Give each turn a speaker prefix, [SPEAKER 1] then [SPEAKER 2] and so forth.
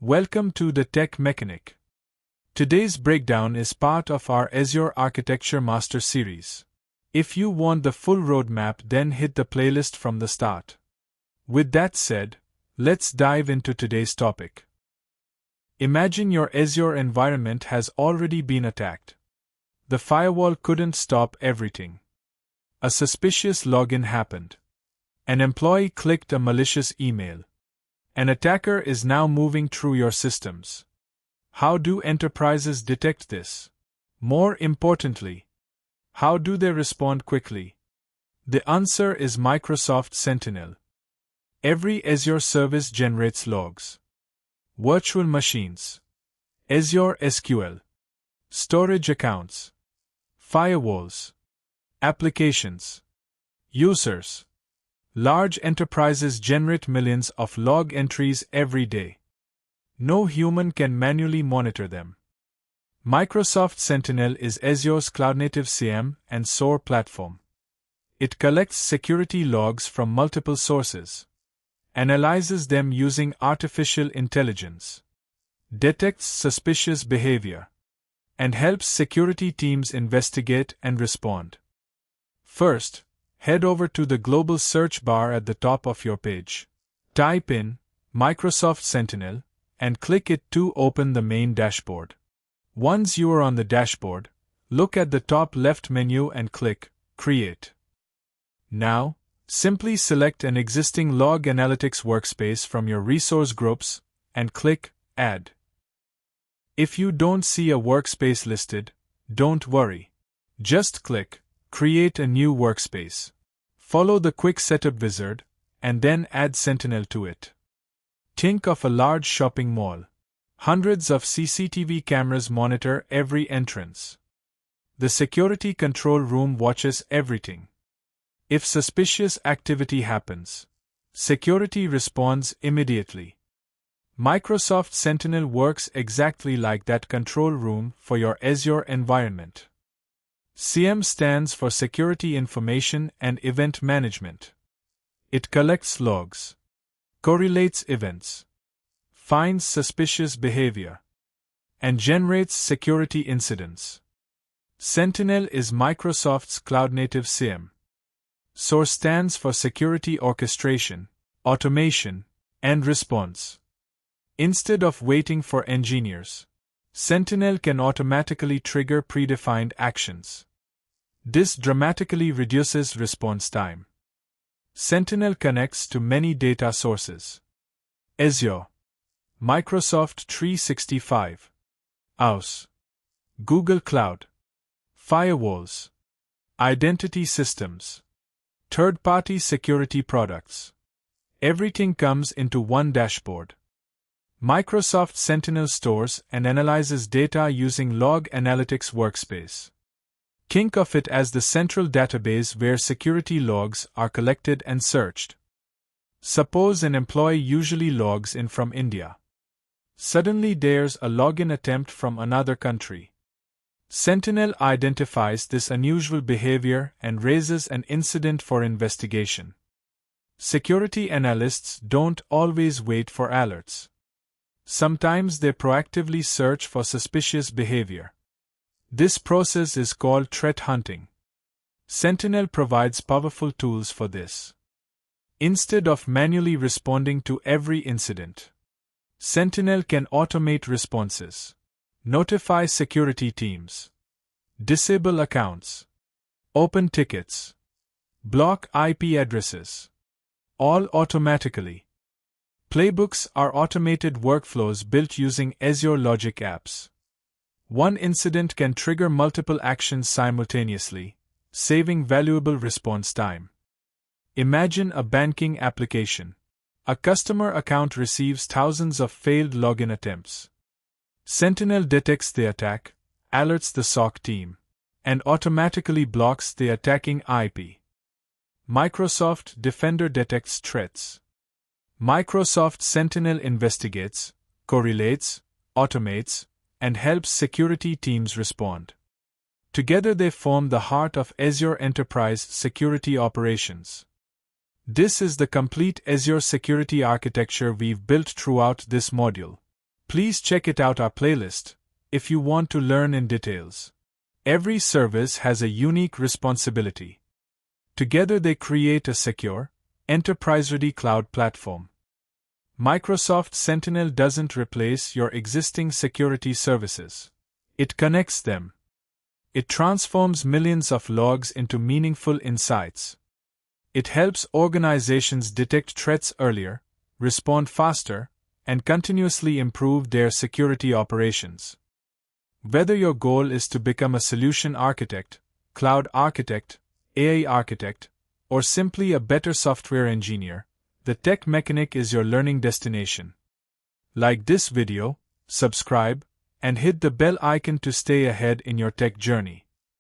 [SPEAKER 1] Welcome to the TechMechanic. Today's breakdown is part of our Azure Architecture Master Series. If you want the full roadmap, then hit the playlist from the start. With that said, let's dive into today's topic. Imagine your Azure environment has already been attacked. The firewall couldn't stop everything. A suspicious login happened. An employee clicked a malicious email. An attacker is now moving through your systems. How do enterprises detect this? More importantly, how do they respond quickly? The answer is Microsoft Sentinel. Every Azure service generates logs. Virtual machines, Azure SQL, storage accounts, firewalls, applications, users. Large enterprises generate millions of log entries every day. No human can manually monitor them. Microsoft Sentinel is Azure's cloud-native SIEM and SOAR platform. It collects security logs from multiple sources, analyzes them using artificial intelligence, detects suspicious behavior, and helps security teams investigate and respond. First, head over to the global search bar at the top of your page. Type in Microsoft Sentinel and click it to open the main dashboard. Once you are on the dashboard, look at the top left menu and click Create. Now, simply select an existing log analytics workspace from your resource groups and click Add. If you don't see a workspace listed, don't worry. Just click Create a new workspace. Follow the quick setup wizard, and then add Sentinel to it. Think of a large shopping mall. Hundreds of CCTV cameras monitor every entrance. The security control room watches everything. If suspicious activity happens, security responds immediately. Microsoft Sentinel works exactly like that control room for your Azure environment. SIEM stands for Security Information and Event Management. It collects logs, correlates events, finds suspicious behavior, and generates security incidents. Sentinel is Microsoft's cloud-native SIEM. SOAR stands for Security Orchestration, Automation, and Response. Instead of waiting for engineers, Sentinel can automatically trigger predefined actions. This dramatically reduces response time. Sentinel connects to many data sources: Azure, Microsoft 365, Azure, Google Cloud, firewalls, identity systems, third-party security products. Everything comes into one dashboard. Microsoft Sentinel stores and analyzes data using Log Analytics Workspace. Think of it as the central database where security logs are collected and searched. Suppose an employee usually logs in from India. Suddenly there's a login attempt from another country. Sentinel identifies this unusual behavior and raises an incident for investigation. Security analysts don't always wait for alerts. Sometimes they proactively search for suspicious behavior. This process is called threat hunting. Sentinel provides powerful tools for this. Instead of manually responding to every incident, Sentinel can automate responses, notify security teams, disable accounts, open tickets, block IP addresses, all automatically. Playbooks are automated workflows built using Azure Logic apps. One incident can trigger multiple actions simultaneously, saving valuable response time. Imagine a banking application. A customer account receives thousands of failed login attempts. Sentinel detects the attack, alerts the SOC team, and automatically blocks the attacking IP. Microsoft Defender detects threats. Microsoft Sentinel investigates, correlates, automates, and helps security teams respond. Together they form the heart of Azure Enterprise Security Operations. This is the complete Azure security architecture we've built throughout this module. Please check it out our playlist if you want to learn in details. Every service has a unique responsibility. Together they create a secure, enterprise-ready cloud platform. Microsoft Sentinel doesn't replace your existing security services. It connects them. It transforms millions of logs into meaningful insights. It helps organizations detect threats earlier, respond faster, and continuously improve their security operations. Whether your goal is to become a solution architect, cloud architect, AI architect, or simply a better software engineer, TheTechMechanic is your learning destination. Like this video, subscribe, and hit the bell icon to stay ahead in your tech journey.